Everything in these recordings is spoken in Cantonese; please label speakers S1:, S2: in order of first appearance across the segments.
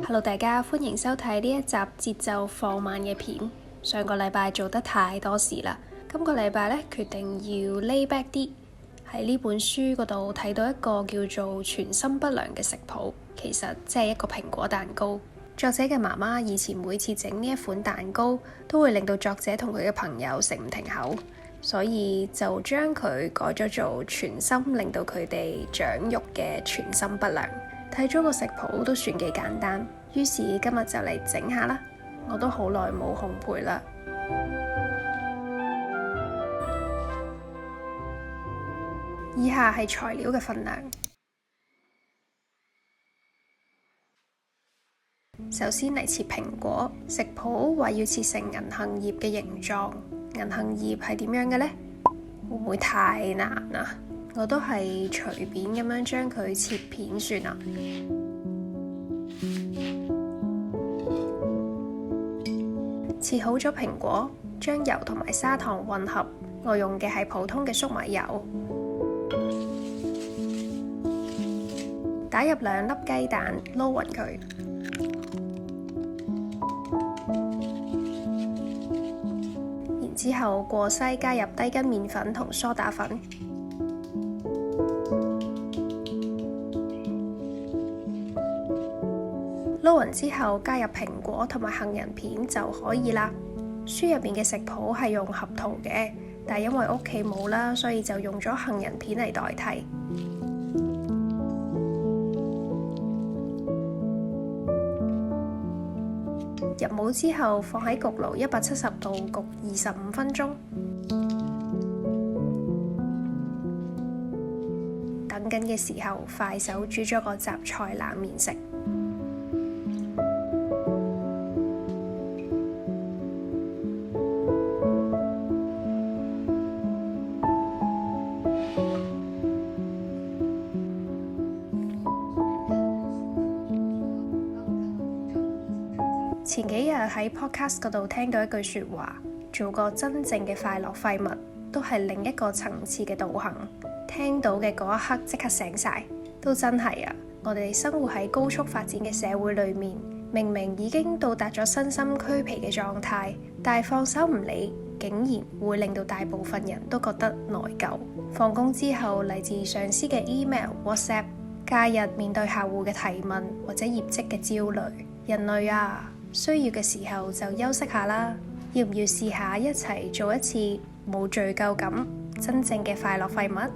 S1: Hello， 大家歡迎收睇呢一集節奏放慢嘅片。上個禮拜做得太多事啦，今個禮拜咧決定要 lay back 啲。喺呢本書嗰度睇到一個叫做全心不良嘅食譜，其實即係一個蘋果蛋糕。作者嘅媽媽以前每次整呢一款蛋糕，都會令到作者同佢嘅朋友食唔停口，所以就將佢改咗做全心令到佢哋長肉嘅全心不良。睇咗個食譜都算幾簡單，於是今日就嚟整下啦。我都好耐冇烘焙啦。以下係材料嘅份量。首先嚟切蘋果，食譜話要切成銀杏葉嘅形狀。銀杏葉係點樣嘅呢？會唔會太難啊？我都係隨便咁樣將佢切片算啦。切好咗蘋果，將油同埋砂糖混合。我用嘅係普通嘅粟米油。打入2粒雞蛋，撈勻佢。然之後過篩加入低筋麵粉同梳打粉。撈勻之後加入蘋果同埋杏仁片就可以啦。書入邊嘅食譜係用合桃嘅，但係因為屋企冇啦，所以就用咗杏仁片嚟代替。入模之後放喺焗爐170度焗25分鐘。等緊嘅時候，快手煮咗個雜菜冷麵食。前幾日喺 podcast 嗰度聽到一句說話，做個真正嘅快樂廢物，都係另一個層次嘅導行。聽到嘅嗰一刻即刻醒晒，都真係啊！我哋生活喺高速發展嘅社會裏面，明明已經到達咗身心俱疲嘅狀態，但係放手唔理，竟然會令到大部分人都覺得內疚。放工之後嚟自上司嘅 email、WhatsApp， 假日面對客戶嘅提問或者業績嘅焦慮，人類啊！需要嘅時候就休息下啦，要唔要試下一齊做一次冇罪疚感、真正嘅快樂廢物？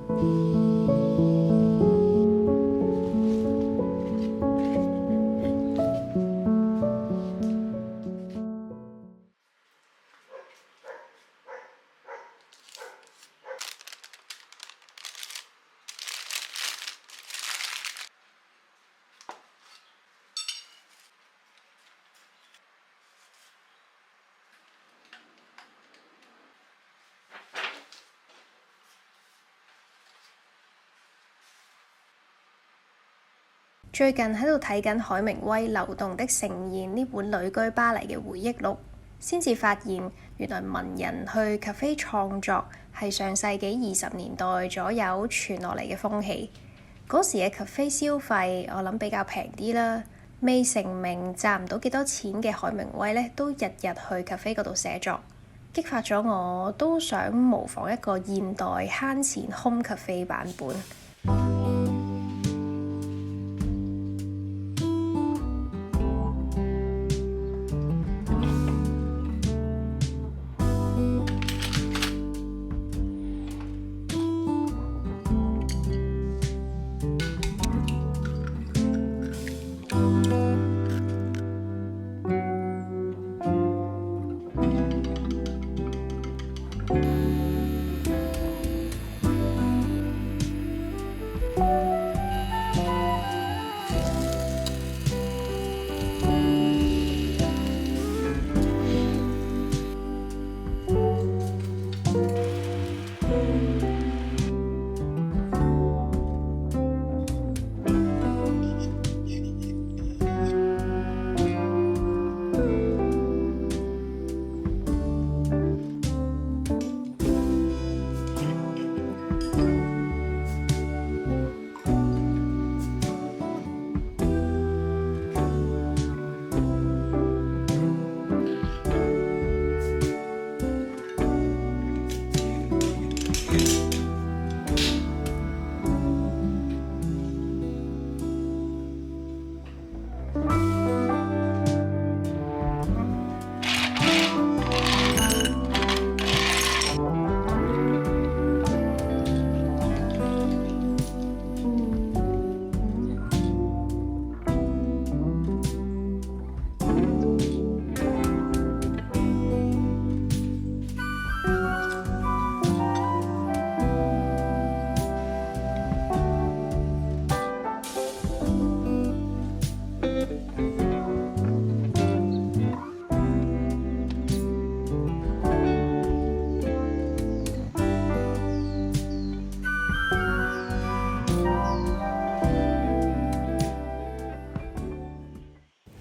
S1: 最近喺度睇緊海明威《流動的盛宴》呢本旅居巴黎嘅回憶錄，先至發現原來文人去 cafe 創作係上世紀20年代左右傳落嚟嘅風氣。嗰時嘅 cafe 消費我諗比較平啲啦，未成名賺唔到幾多錢嘅海明威咧，都日日去 cafe 嗰度寫作，激發咗我都想模仿一個現代慳錢 home cafe 版本。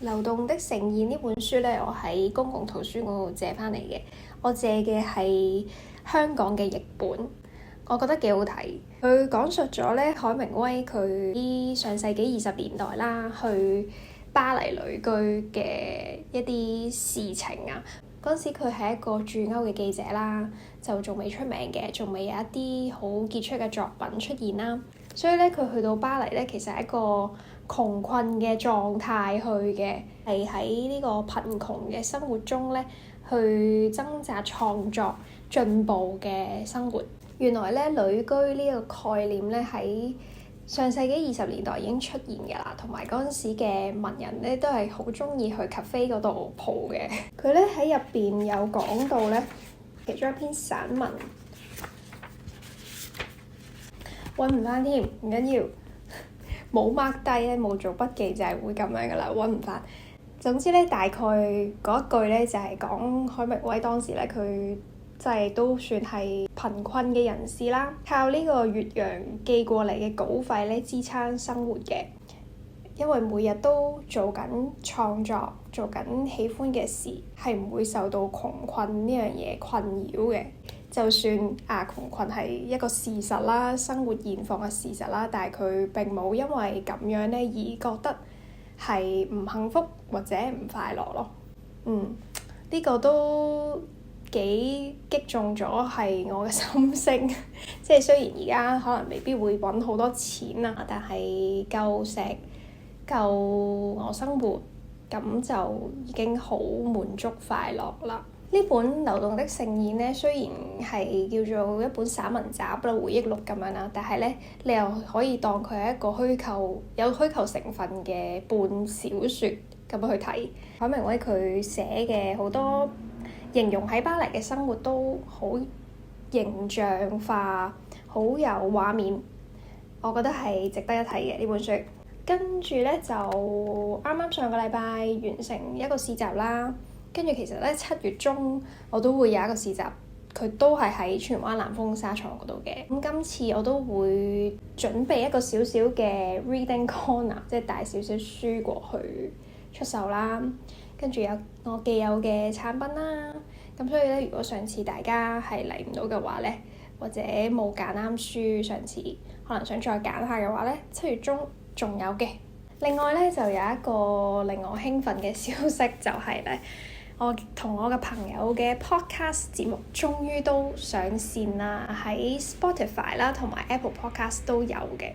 S1: 流動的盛宴呢本書呢，我喺公共圖書館度借翻嚟嘅。我借嘅係香港嘅譯本，我覺得幾好睇。佢講述咗呢海明威佢啲上世紀20年代啦，去巴黎旅居嘅一啲事情啊。嗰陣時佢係一個駐歐嘅記者啦，就仲未出名嘅，仲未有一啲好傑出嘅作品出現啦。所以咧，佢去到巴黎咧，其實係一個窮困嘅狀態去嘅，係喺呢個貧窮嘅生活中咧，去掙扎創作進步嘅生活。原來咧，旅居呢個概念咧喺上世紀20年代已經出現㗎啦，同埋嗰陣時嘅文人咧都係好中意去 cafe 嗰度蒲嘅。佢咧喺入邊有講到咧，其中一篇散文揾唔翻添，唔緊要，冇 mark 低咧，冇做筆記就係會咁樣㗎啦，揾唔翻。總之咧，大概嗰一句咧就係講海明威當時咧佢即係都算係貧困嘅人士啦，靠呢個越洋寄過嚟嘅稿費咧支撐生活嘅，因為每日都做緊創作，做緊喜歡嘅事，係唔會受到窮困呢樣嘢困擾嘅。就算窮困係一個事實啦，生活現況嘅事實啦，但係佢並冇因為咁樣咧而覺得係唔幸福或者唔快樂咯。呢個都幾擊中咗係我嘅心聲，即係雖然而家可能未必會揾好多錢啊，但係夠食夠我生活，咁就已經好滿足快樂啦。呢本《流動的盛宴》咧，雖然係叫做一本散文集啦、回憶錄咁樣啦，但係咧你又可以當佢係一個有虛構成分嘅半小説咁樣去睇。海明威佢寫嘅好多形容喺巴黎嘅生活都好形象化，好有畫面，我覺得係值得一睇嘅呢本書。跟住咧就啱啱上個禮拜完成一個市集啦。跟住其實咧7月中我都會有一個市集，佢都係喺荃灣南豐紗廠嗰度嘅。咁今次我都會準備一個小小嘅 reading corner，即係帶少少書過去出售啦。跟住有我既有嘅產品啦。咁所以咧，如果上次大家係嚟唔到嘅話咧，或者冇揀啱書，上次可能想再揀下嘅話咧，7月中仲有嘅。另外咧就有一個令我興奮嘅消息，就係咧，我同我嘅朋友嘅 podcast 節目終於都上線啦，喺 Spotify 啦同埋 Apple Podcast 都有嘅。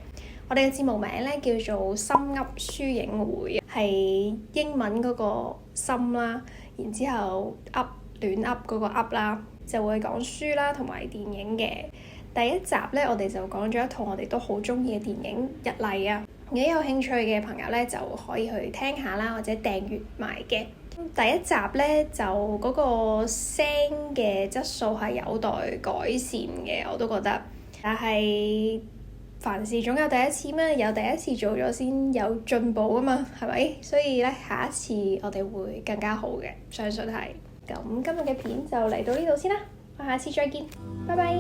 S1: 我哋嘅節目名咧叫做心噏書影會，係英文嗰個心啦，然之後噏亂噏嗰個噏啦，就會講書啦同埋電影嘅。第一集咧，我哋就講咗一套我哋都好中意嘅電影《日麗》啊。如果有興趣嘅朋友咧，就可以去聽下啦，或者訂閱埋嘅。第一集咧就嗰個聲嘅質素係有待改善嘅，我都覺得。但係凡事總有第一次嘛，有第一次做咗先有進步啊嘛，係咪？所以咧，下一次我哋會更加好嘅，相信係。咁今日嘅片就嚟到呢度先啦，我下次再見，拜拜。